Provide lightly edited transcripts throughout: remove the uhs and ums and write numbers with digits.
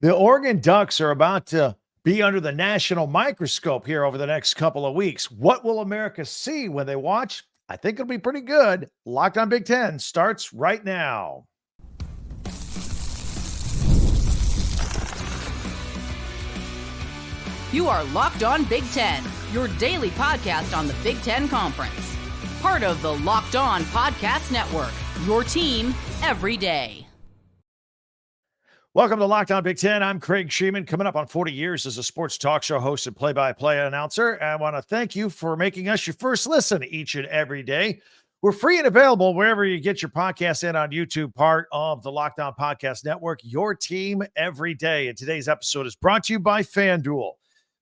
The Oregon Ducks are about to be under the national microscope here over the next couple of weeks. What will America see when they watch? I think it'll be pretty good. Locked on Big Ten starts right now. You are Locked On Big Ten, your daily podcast on the Big Ten Conference. Part of the Locked On Podcast Network, your team every day. Welcome to Locked On Big Ten. I'm Greg Schiano, coming up on 40 years as a sports talk show host and play-by-play announcer. I want to thank you for making us your first listen each and every day. We're free and available wherever you get your podcast and on YouTube, part of the Locked On Podcast Network, your team every day. And today's episode is brought to you by FanDuel.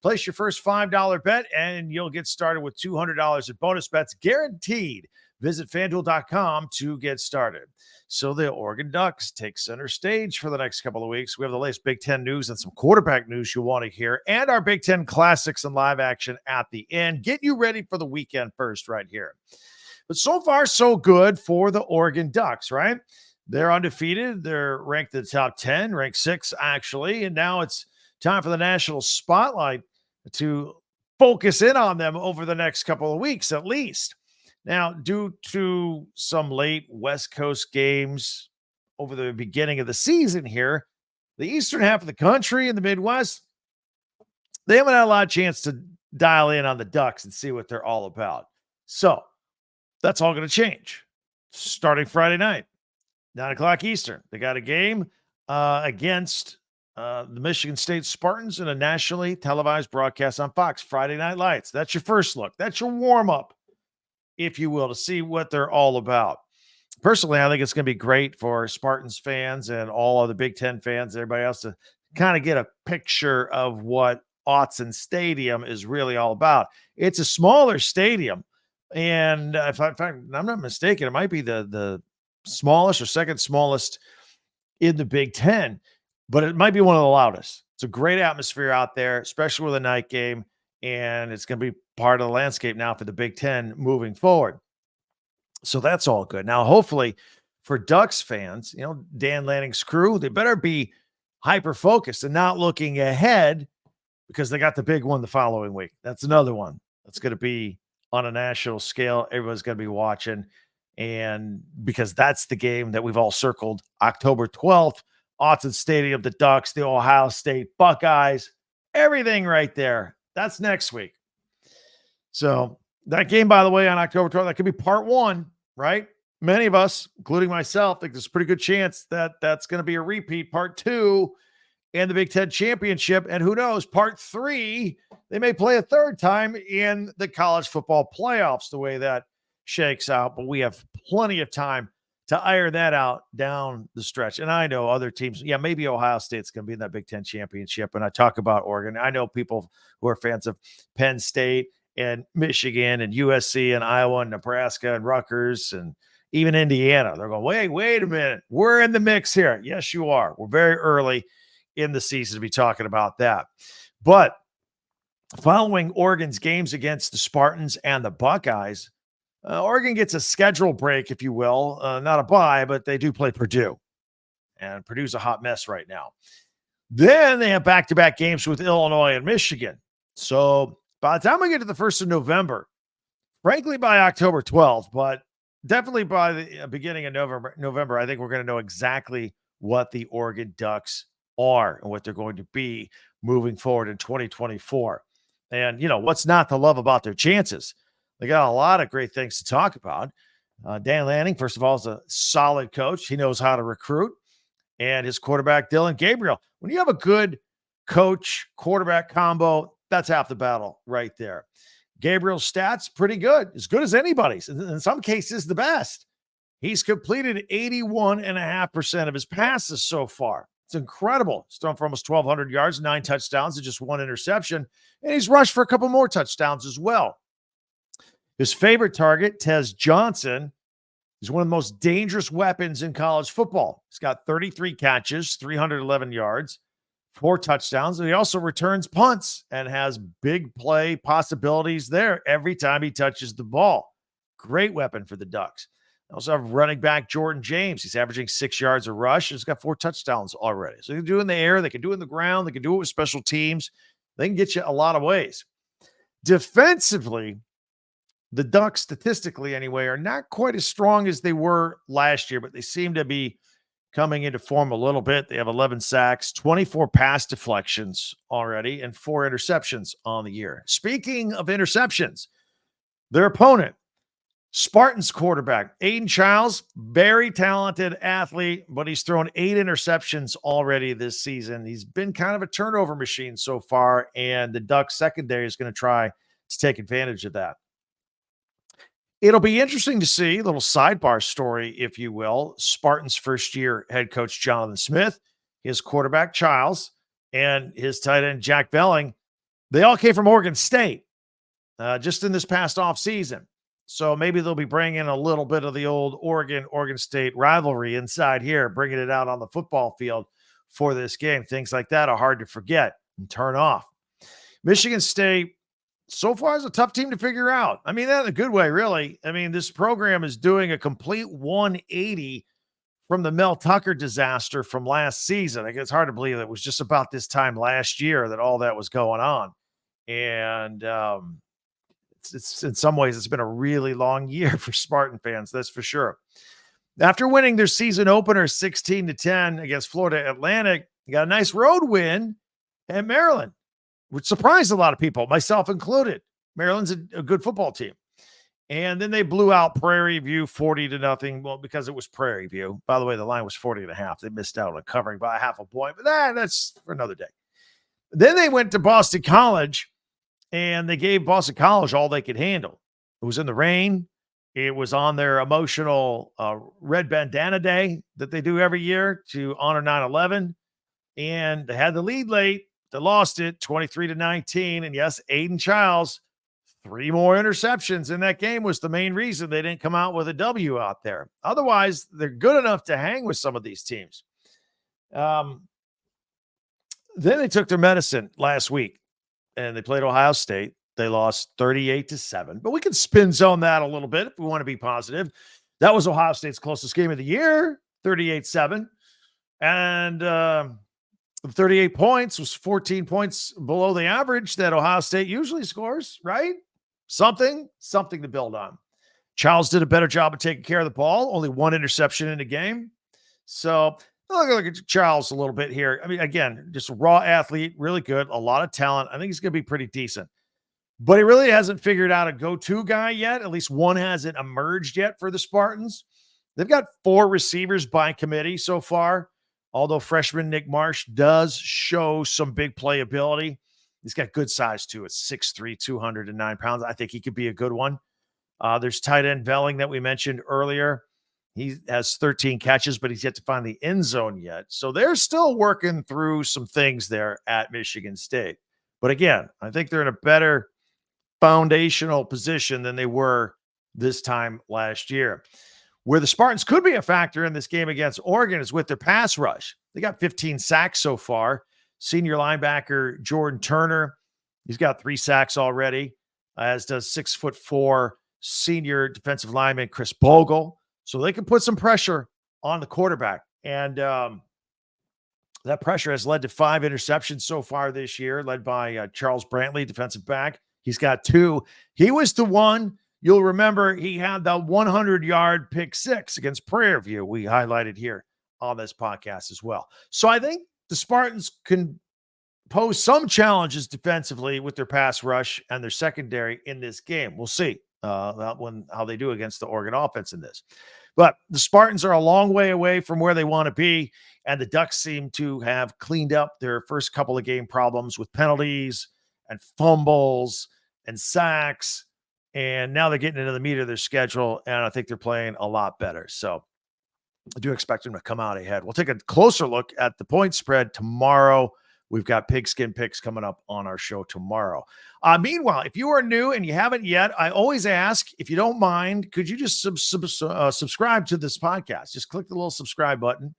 Place your first $5 bet and you'll get started with $200 in bonus bets guaranteed. Visit FanDuel.com to get started. So the Oregon Ducks take center stage for the next couple of weeks. We have the latest Big Ten news and some quarterback news you'll want to hear, and our Big Ten classics and live action at the end. Get you ready for the weekend first right here. But so far, so good for the Oregon Ducks, right? They're undefeated. They're ranked in the top 10, ranked 6 actually, and now it's time for the national spotlight to focus in on them over the next couple of weeks at least. Now, due to some late West Coast games over the beginning of the season here, the eastern half of the country and the Midwest, they haven't had a lot of chance to dial in on the Ducks and see what they're all about. So that's all going to change starting Friday night, 9 o'clock Eastern. They got a game against the Michigan State Spartans in a nationally televised broadcast on Fox, Friday Night Lights. That's your first look. That's your warm-up, if you will, to see what they're all about. Personally, I think it's going to be great for Spartans fans and all of the Big Ten fans, everybody else, to kind of get a picture of what Autzen Stadium is really all about. It's a smaller stadium, and if I'm not mistaken, it might be the smallest or second smallest in the Big Ten, but it might be one of the loudest. It's a great atmosphere out there, especially with a night game, and it's going to be part of the landscape now for the Big Ten moving forward. So that's all good. Now, hopefully for Ducks fans, Dan Lanning's crew, they better be hyper-focused and not looking ahead because they got the big one the following week. That's another one that's going to be on a national scale. Everyone's going to be watching, and because that's the game that we've all circled, October 12th, Autzen Stadium, the Ducks, the Ohio State Buckeyes, everything right there. That's next week. So that game, by the way, on October 12th, that could be part one, right? Many of us, including myself, think there's a pretty good chance that that's going to be a repeat, part 2 in the Big Ten Championship. And who knows, part 3, they may play a third time in the college football playoffs, the way that shakes out. But we have plenty of time to iron that out down the stretch. And I know other teams, maybe Ohio State's going to be in that Big Ten Championship. And I talk about Oregon. I know people who are fans of Penn State and Michigan and USC and Iowa and Nebraska and Rutgers and even Indiana. They're going, wait a minute. We're in the mix here. Yes, you are. We're very early in the season to be talking about that. But following Oregon's games against the Spartans and the Buckeyes, Oregon gets a schedule break, if you will. Not a bye, but they do play Purdue. And Purdue's a hot mess right now. Then they have back-to-back games with Illinois and Michigan. So by the time we get to the 1st of November, frankly by October 12th, but definitely by the beginning of November, I think we're going to know exactly what the Oregon Ducks are and what they're going to be moving forward in 2024. And, what's not to love about their chances? They got a lot of great things to talk about. Dan Lanning, first of all, is a solid coach. He knows how to recruit. And his quarterback, Dylan Gabriel. When you have a good coach-quarterback combo, that's half the battle right there. Gabriel's stats, pretty good. As good as anybody's. In some cases, the best. He's completed 81.5% of his passes so far. It's incredible. He's thrown for almost 1,200 yards, 9 touchdowns, and just 1 interception. And he's rushed for a couple more touchdowns as well. His favorite target, Tez Johnson, is one of the most dangerous weapons in college football. He's got 33 catches, 311 yards, 4 touchdowns, and he also returns punts and has big play possibilities there every time he touches the ball. Great weapon for the Ducks. Also have running back Jordan James. He's averaging 6 yards a rush. He's got 4 touchdowns already. So they can do it in the air. They can do it in the ground. They can do it with special teams. They can get you a lot of ways. Defensively, the Ducks, statistically anyway, are not quite as strong as they were last year, but they seem to be coming into form a little bit. They have 11 sacks, 24 pass deflections already, and 4 interceptions on the year. Speaking of interceptions, their opponent, Spartans quarterback, Aiden Childs, very talented athlete, but he's thrown 8 interceptions already this season. He's been kind of a turnover machine so far, and the Ducks secondary is going to try to take advantage of that. It'll be interesting to see, a little sidebar story, if you will. Spartans' first-year head coach, Jonathan Smith, his quarterback, Childs, and his tight end, Jack Belling, they all came from Oregon State just in this past offseason. So maybe they'll be bringing a little bit of the old Oregon State rivalry inside here, bringing it out on the football field for this game. Things like that are hard to forget and turn off. Michigan State, so far, is a tough team to figure out. I mean, that in a good way, really. I mean, this program is doing a complete 180 from the Mel Tucker disaster from last season. I guess it's hard to believe that it was just about this time last year that all that was going on. And it's in some ways, it's been a really long year for Spartan fans, that's for sure. After winning their season opener 16-10 against Florida Atlantic, you got a nice road win at Maryland, which surprised a lot of people, myself included. Maryland's a good football team. And then they blew out Prairie View 40-0. Well, because it was Prairie View. By the way, the line was 40.5. They missed out on covering by 0.5 point, but that's for another day. Then they went to Boston College, and they gave Boston College all they could handle. It was in the rain. It was on their emotional red bandana day that they do every year to honor 9/11. And they had the lead late. They lost it 23-19. And yes, Aiden Childs, 3 more interceptions in that game was the main reason they didn't come out with a W out there. Otherwise, they're good enough to hang with some of these teams. Then they took their medicine last week and they played Ohio State. They lost 38-7, but we can spin zone that a little bit if we want to be positive. That was Ohio State's closest game of the year, 38-7. And 38 points was 14 points below the average that Ohio State usually scores, right? Something to build on. Childs did a better job of taking care of the ball. Only 1 interception in the game. So look at Childs a little bit here. I mean, again, just a raw athlete, really good, a lot of talent. I think he's going to be pretty decent. But he really hasn't figured out a go-to guy yet. At least one hasn't emerged yet for the Spartans. They've got 4 receivers by committee so far, although freshman Nick Marsh does show some big playability. He's got good size, too. It's 6'3", 209 pounds. I think he could be a good one. There's tight end Belling that we mentioned earlier. He has 13 catches, but he's yet to find the end zone yet. So they're still working through some things there at Michigan State. But again, I think they're in a better foundational position than they were this time last year. Where the Spartans could be a factor in this game against Oregon is with their pass rush. They got 15 sacks so far. Senior linebacker Jordan Turner, he's got 3 sacks already, as does 6'4" senior defensive lineman Chris Bogle. So they can put some pressure on the quarterback. And that pressure has led to 5 interceptions so far this year, led by Charles Brantley, defensive back. He's got 2. He was the one, you'll remember, he had the 100-yard pick 6 against Prairie View we highlighted here on this podcast as well. So I think the Spartans can pose some challenges defensively with their pass rush and their secondary in this game. We'll see how they do against the Oregon offense in this. But the Spartans are a long way away from where they want to be, and the Ducks seem to have cleaned up their first couple of game problems with penalties and fumbles and sacks, and now they're getting into the meat of their schedule, and I think they're playing a lot better. So I do expect them to come out ahead. We'll take a closer look at the point spread tomorrow. We've got pigskin picks coming up on our show tomorrow. Meanwhile, if you are new and you haven't yet, I always ask, if you don't mind, could you just subscribe to this podcast? Just click the little subscribe button.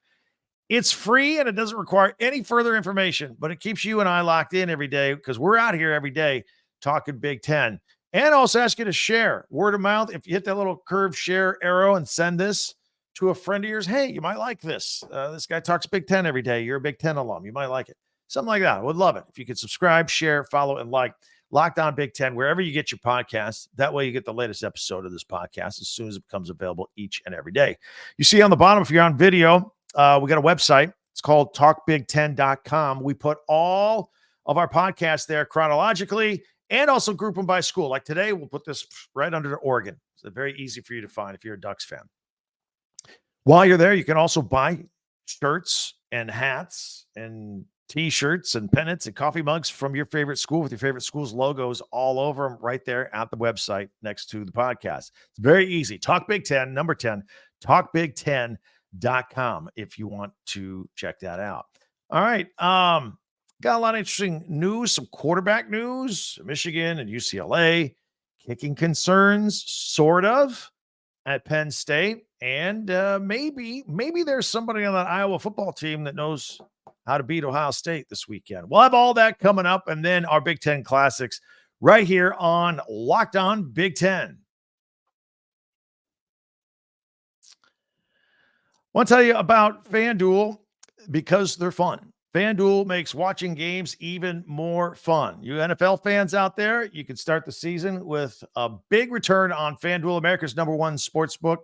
It's free and it doesn't require any further information, but it keeps you and I locked in every day because we're out here every day talking Big Ten And also ask you to share word of mouth. If you hit that little curved share arrow and send this to a friend of yours, hey, you might like this. This guy talks Big Ten every day. You're a Big Ten alum. You might like it. Something like that. I would love it. If you could subscribe, share, follow, and like Locked On Big Ten, wherever you get your podcasts. That way you get the latest episode of this podcast as soon as it becomes available each and every day. You see on the bottom, if you're on video, we got a website. It's called talkbig10.com. We put all of our podcasts there chronologically and also group them by school. Like today, we'll put this right under Oregon. It's very easy for you to find if you're a Ducks fan. While you're there, you can also buy shirts and hats and T-shirts and pennants and coffee mugs from your favorite school with your favorite school's logos all over them right there at the website next to the podcast. It's very easy. Talk Big Ten, number 10, talkbig10.com if you want to check that out. All right. Got a lot of interesting news, some quarterback news, Michigan and UCLA, kicking concerns, sort of, at Penn State. And maybe there's somebody on that Iowa football team that knows how to beat Ohio State this weekend. We'll have all that coming up, and then our Big Ten classics right here on Locked On Big Ten. I want to tell you about FanDuel because they're fun. FanDuel makes watching games even more fun. You NFL fans out there, you can start the season with a big return on FanDuel, America's #1 sportsbook.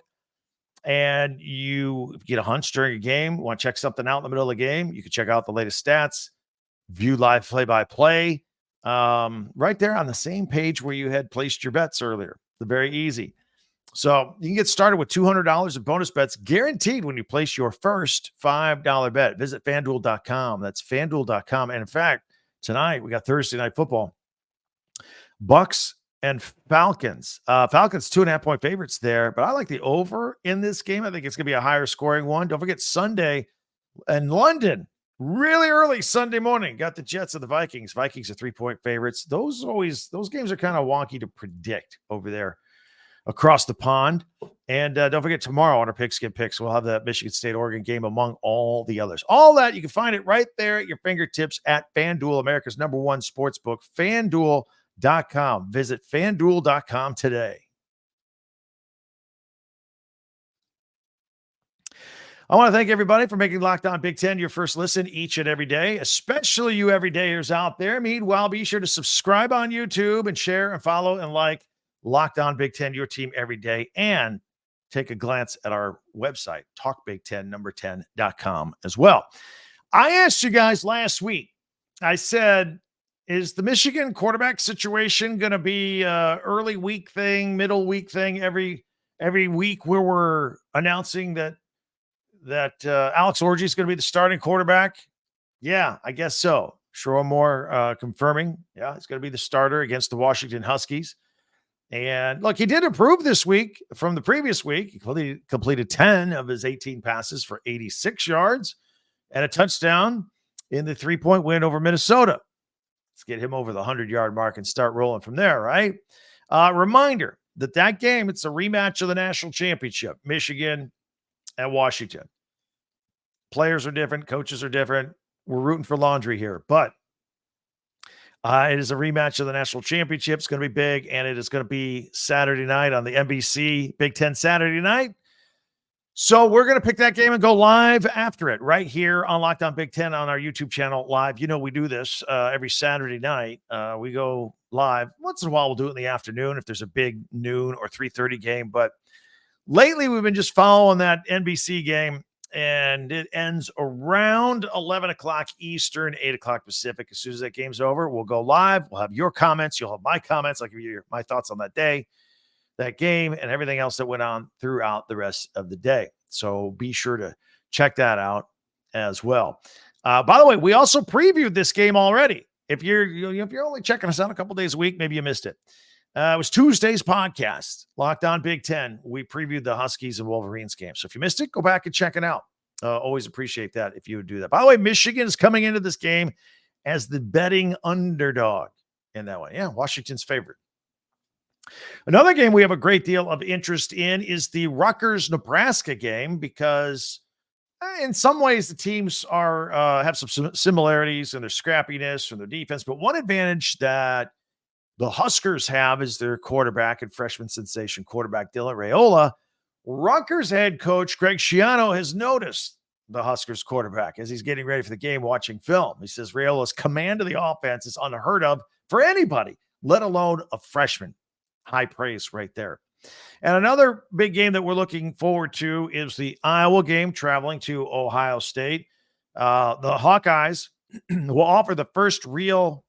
And you get a hunch during a game, want to check something out in the middle of the game, you can check out the latest stats, view live play-by-play, right there on the same page where you had placed your bets earlier. It's very easy. So you can get started with $200 in bonus bets guaranteed when you place your first $5 bet. Visit FanDuel.com. That's FanDuel.com. And in fact, tonight we got Thursday Night Football. Bucks and Falcons. Falcons 2.5-point favorites there, but I like the over in this game. I think it's going to be a higher scoring one. Don't forget Sunday in London, really early Sunday morning. Got the Jets and the Vikings. Vikings are 3-point favorites. Those games are kind of wonky to predict over there across the pond. And don't forget tomorrow on our Pigskin Picks, we'll have the Michigan State Oregon game among all the others. All that you can find it right there at your fingertips at FanDuel, America's #1 sportsbook. FanDuel.com. Visit FanDuel.com today. I want to thank everybody for making Locked On Big Ten your first listen each and every day, especially you everydayers out there. Meanwhile, be sure to subscribe on YouTube and share and follow and like Locked On Big Ten, your team every day, and take a glance at our website, talkbig10, 10.com as well. I asked you guys last week, I said, is the Michigan quarterback situation going to be early week thing, middle week thing every week where we're announcing that Alex Orji is going to be the starting quarterback? Yeah, I guess so. Shoremore confirming, yeah, he's going to be the starter against the Washington Huskies. And look, he did improve this week from the previous week. He completed 10 of his 18 passes for 86 yards and a touchdown in the 3-point win over Minnesota. Let's get him over the 100-yard mark and start rolling from there, right? Reminder that game, it's a rematch of the national championship, Michigan and Washington. Players are different. Coaches are different. We're rooting for laundry here, but it is a rematch of the national championship. It's going to be big, and it is going to be Saturday night on the NBC Big Ten Saturday night. So we're going to pick that game and go live after it right here on Locked On Big Ten on our YouTube channel live. You know, we do this every Saturday night. We go live. Once in a while, we'll do it in the afternoon if there's a big noon or 3:30 game. But lately, we've been just following that NBC game, and it ends around 11 o'clock Eastern, 8 o'clock Pacific. As soon as that game's over, we'll go live. We'll have your comments. You'll have my comments. I'll give you my thoughts on that day, that game, and everything else that went on throughout the rest of the day. So be sure to check that out as well. By the way, we also previewed this game already. If you're only checking us out a couple days a week, maybe you missed it. It was Tuesday's podcast, Locked On Big Ten. We previewed the Huskies and Wolverines game. So if you missed it, go back and check it out. Always appreciate that if you would do that. By the way, Michigan is coming into this game as the betting underdog in that one. Yeah, Washington's favorite. Another game we have a great deal of interest in is the Rutgers-Nebraska game because in some ways the teams are have some similarities in their scrappiness and their defense, but one advantage that the Huskers have as their quarterback and freshman sensation quarterback Dylan Raiola, Rutgers head coach Greg Schiano has noticed the Huskers quarterback as he's getting ready for the game watching film. He says Raiola's command of the offense is unheard of for anybody, let alone a freshman. High praise right there. And another big game that we're looking forward to is the Iowa game traveling to Ohio State. The Hawkeyes will offer the first real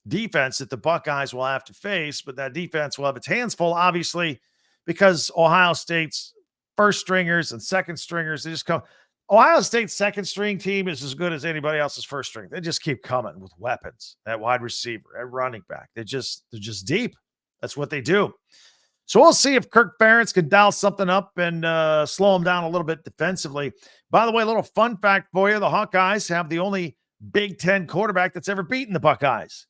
defense that the Buckeyes will have to face, but that defense will have its hands full, obviously, because Ohio State's first stringers and second stringers, they just come. Ohio State's second string team is as good as anybody else's first string. They just keep coming with weapons at wide receiver, at running back. They're just deep. That's what they do. So we'll see if Kirk Ferentz can dial something up and slow him down a little bit defensively. By the way, a little fun fact for you. The Hawkeyes have the only Big Ten quarterback that's ever beaten the Buckeyes.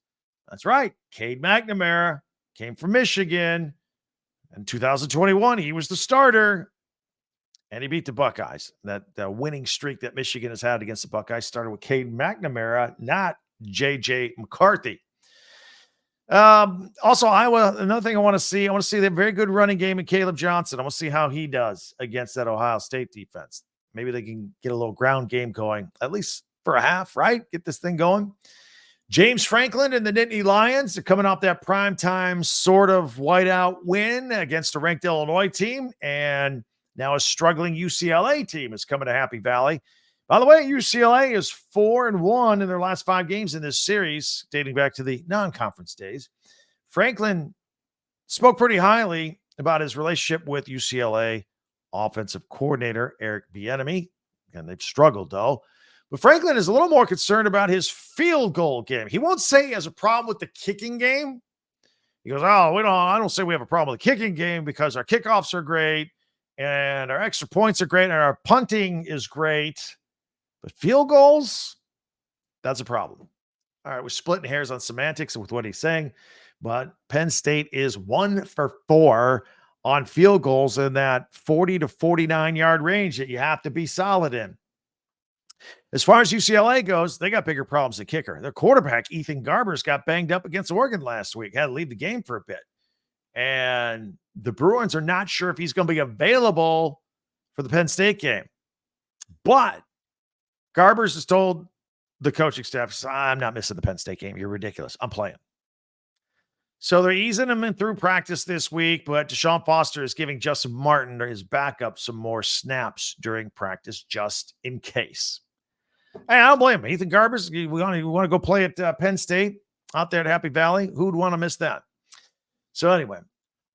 That's right. Cade McNamara came from Michigan. In 2021, he was the starter, and he beat the Buckeyes. That winning streak that Michigan has had against the Buckeyes started with Cade McNamara, not J.J. McCarthy. Also, Iowa, another thing I want to see the very good running game in Caleb Johnson. I want to see how he does against that Ohio State defense. Maybe they can get a little ground game going, at least for a half, right? Get this thing going. James Franklin and the Nittany Lions are coming off that primetime sort of whiteout win against a ranked Illinois team, and now a struggling UCLA team is coming to Happy Valley. By the way, UCLA is 4-1 in their last 5 games in this series, dating back to the non-conference days. Franklin spoke pretty highly about his relationship with UCLA offensive coordinator Eric Bieniemy, and they've struggled, though. But Franklin is a little more concerned about his field goal game. He won't say he has a problem with the kicking game. He goes, I don't say we have a problem with the kicking game because our kickoffs are great and our extra points are great and our punting is great. But field goals, that's a problem. All right, we're splitting hairs on semantics with what he's saying, but Penn State is 1 for 4 on field goals in that 40 to 49-yard range that you have to be solid in. As far as UCLA goes, they got bigger problems at kicker. Their quarterback, Ethan Garbers, got banged up against Oregon last week, had to leave the game for a bit. And the Bruins are not sure if he's going to be available for the Penn State game. But Garbers has told the coaching staff, I'm not missing the Penn State game. You're ridiculous. I'm playing. So they're easing him in through practice this week, but Deshaun Foster is giving Justin Martin, his backup, some more snaps during practice just in case. Hey, I don't blame him. Ethan Garbers, we want to go play at Penn State out there at Happy Valley. Who would want to miss that? So anyway,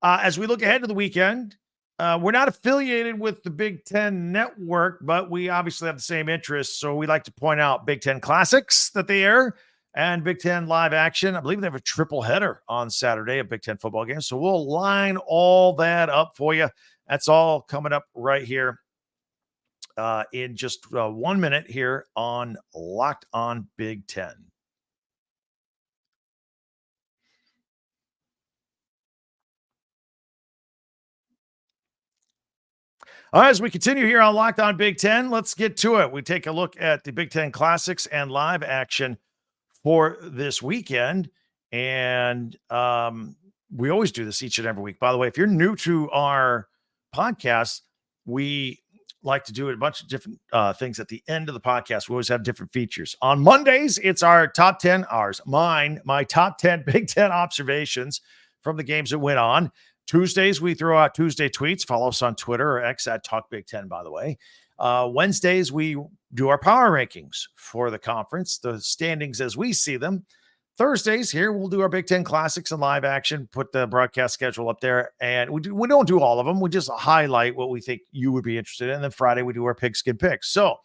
as we look ahead to the weekend, we're not affiliated with the Big Ten Network, but we obviously have the same interests. So we like to point out Big Ten Classics that they air and Big Ten Live Action. I believe they have a triple header on Saturday, a Big Ten football game. So we'll line all that up for you. That's all coming up right here in just 1 minute here on Locked On Big Ten. All right, as we continue here on Locked On Big Ten, let's get to it. We take a look at the Big Ten Classics and live action for this weekend. And we always do this each and every week. By the way, if you're new to our podcast, we like to do a bunch of different things at the end of the podcast. We always have different features. On Mondays, it's our top 10, my top 10 Big Ten observations from the games that went on. Tuesdays, we throw out Tuesday tweets. Follow us on Twitter or X at Talk Big Ten, by the way. Wednesdays, we do our power rankings for the conference, the standings as we see them. Thursdays, here, we'll do our Big Ten Classics and live action, put the broadcast schedule up there. And we don't do all of them. We just highlight what we think you would be interested in. And then Friday, we do our pigskin picks. So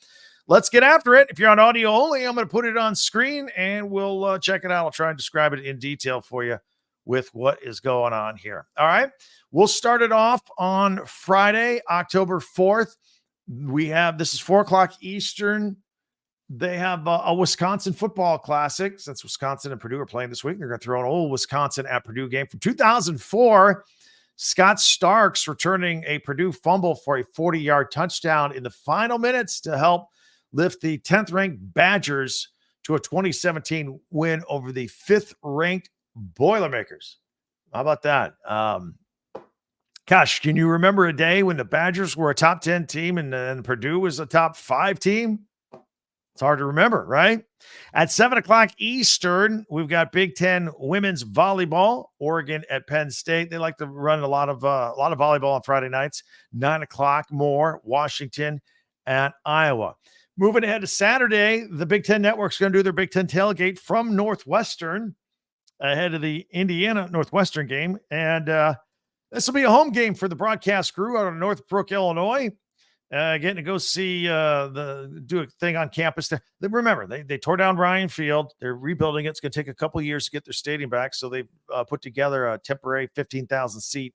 let's get after it. If you're on audio only, I'm going to put it on screen and we'll check it out. I'll try and describe it in detail for you with what is going on here. All right. We'll start it off on Friday, October 4th. This is 4:00 Eastern. They have a Wisconsin football classic. Since Wisconsin and Purdue are playing this week, they're going to throw an old Wisconsin at Purdue game from 2004. Scott Starks returning a Purdue fumble for a 40-yard touchdown in the final minutes to help lift the 10th-ranked Badgers to a 2017 win over the 5th-ranked Boilermakers. How about that? Gosh, can you remember a day when the Badgers were a top 10 team and Purdue was a top 5 team? It's hard to remember, right? At 7:00 Eastern, we've got Big Ten women's volleyball. Oregon at Penn State. They like to run a lot of volleyball on Friday nights. 9:00 more. Washington at Iowa. Moving ahead to Saturday, the Big Ten Network's going to do their Big Ten tailgate from Northwestern ahead of the Indiana Northwestern game, and this will be a home game for the broadcast crew out of Northbrook, Illinois. Getting to go see do a thing on campus there. Remember, they tore down Ryan Field. They're rebuilding it. It's going to take a couple years to get their stadium back. So they've put together a temporary 15,000 seat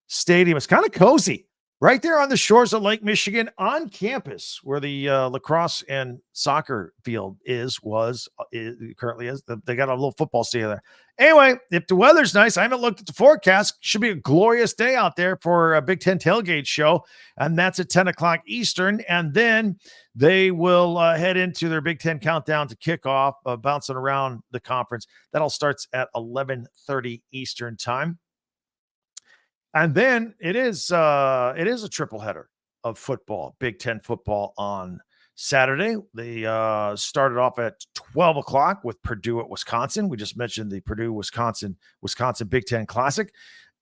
stadium. It's kind of cozy right there on the shores of Lake Michigan on campus where the lacrosse and soccer field currently is. They got a little football stadium there. Anyway, if the weather's nice, I haven't looked at the forecast. Should be a glorious day out there for a Big Ten tailgate show, and that's at 10:00 Eastern. And then they will head into their Big Ten countdown to kickoff, bouncing around the conference. That all starts at 11:30 Eastern time. And then it is a triple header of football, Big Ten football on Saturday. They started off at 12:00 with Purdue at Wisconsin. We just mentioned the Purdue-Wisconsin Big Ten Classic.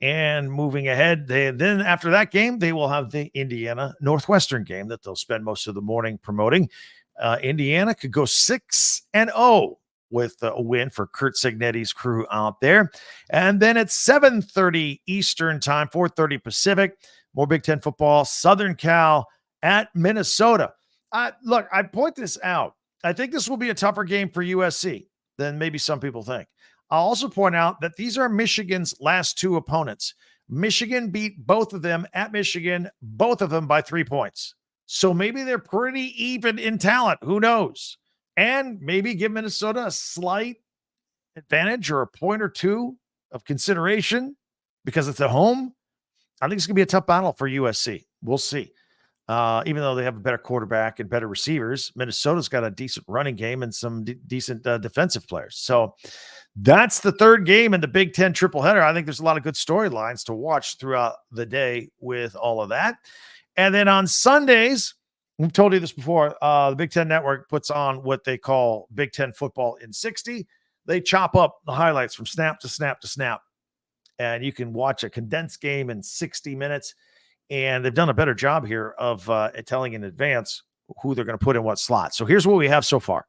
And moving ahead, then after that game, they will have the Indiana Northwestern game that they'll spend most of the morning promoting. Indiana could go 6-0 with a win for Kurt Signetti's crew out there. And then at 7:30 Eastern time, 4:30 Pacific, more Big Ten football, Southern Cal at Minnesota. Look, I point this out. I think this will be a tougher game for USC than maybe some people think. I'll also point out that these are Michigan's last 2 opponents. Michigan beat both of them at Michigan, both of them by 3 points. So maybe they're pretty even in talent. Who knows? And maybe give Minnesota a slight advantage or a point or two of consideration because it's at home. I think it's going to be a tough battle for USC. We'll see. Even though they have a better quarterback and better receivers, Minnesota's got a decent running game and some decent defensive players. So that's the third game in the Big Ten triple header. I think there's a lot of good storylines to watch throughout the day with all of that. And then on Sundays, we've told you this before, the Big Ten Network puts on what they call Big Ten football in 60. They chop up the highlights from snap to snap to snap. And you can watch a condensed game in 60 minutes. And they've done a better job here of telling in advance who they're going to put in what slot. So here's what we have so far.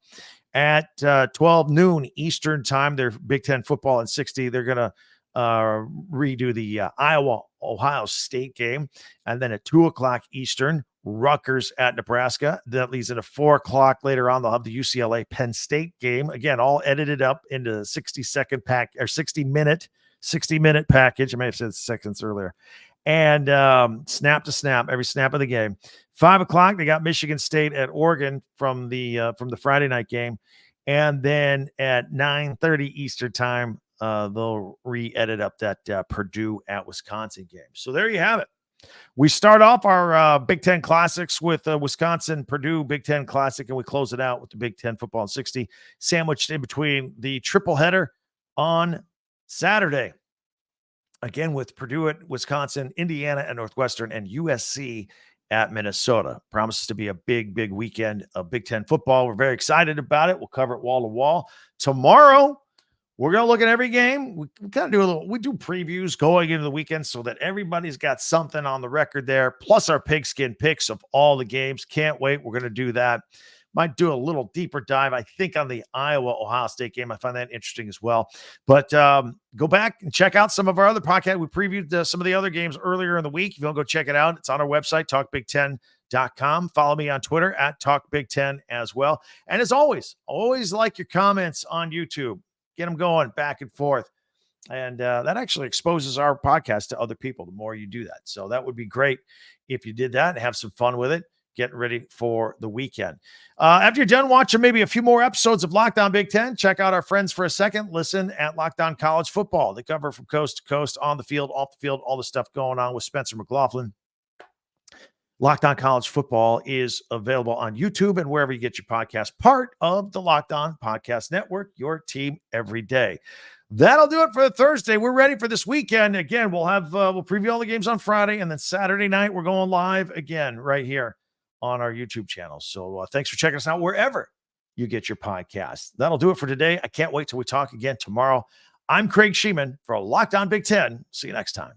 At 12 noon Eastern time, their Big Ten football in 60. They're going to redo the Ohio State game. And then at 2:00 Eastern, Rutgers at Nebraska. That leads into 4:00 later on. They'll have the UCLA Penn State game. Again, all edited up into 60-second pack or 60-minute package. I may have said seconds earlier. And snap to snap, every snap of the game. 5:00, they got Michigan State at Oregon from the Friday night game. And then at 9:30 Eastern time, they'll re-edit up that Purdue at Wisconsin game. So there you have it. We start off our Big Ten Classics with Wisconsin-Purdue Big Ten Classic, and we close it out with the Big Ten Football in 60, sandwiched in between the triple header on Saturday. Again, with Purdue at Wisconsin, Indiana at Northwestern, and USC at Minnesota. Promises to be a big, big weekend of Big Ten football. We're very excited about it. We'll cover it wall to wall. Tomorrow, we're going to look at every game. We kind of do previews going into the weekend so that everybody's got something on the record there, plus our pigskin picks of all the games. Can't wait. We're going to do that. Might do a little deeper dive, I think, on the Iowa-Ohio State game. I find that interesting as well. But go back and check out some of our other podcasts. We previewed some of the other games earlier in the week. If you want to go check it out, it's on our website, talkbig10.com. Follow me on Twitter at talkbig10 as well. And as always like your comments on YouTube. Get them going back and forth. And that actually exposes our podcast to other people the more you do that. So that would be great if you did that and have some fun with it. Getting ready for the weekend. After you're done watching maybe a few more episodes of Locked On Big Ten, check out our friends for a second. Listen at Locked On College Football. They cover from coast to coast, on the field, off the field, all the stuff going on with Spencer McLaughlin. Locked On College Football is available on YouTube and wherever you get your podcast, part of the Locked On Podcast Network, your team every day. That'll do it for Thursday. We're ready for this weekend. Again, we'll preview all the games on Friday, and then Saturday night we're going live again right here on our YouTube channel. So thanks for checking us out wherever you get your podcasts. That'll do it for today. I can't wait till we talk again tomorrow. I'm Craig Schiano for Locked On Big Ten. See you next time.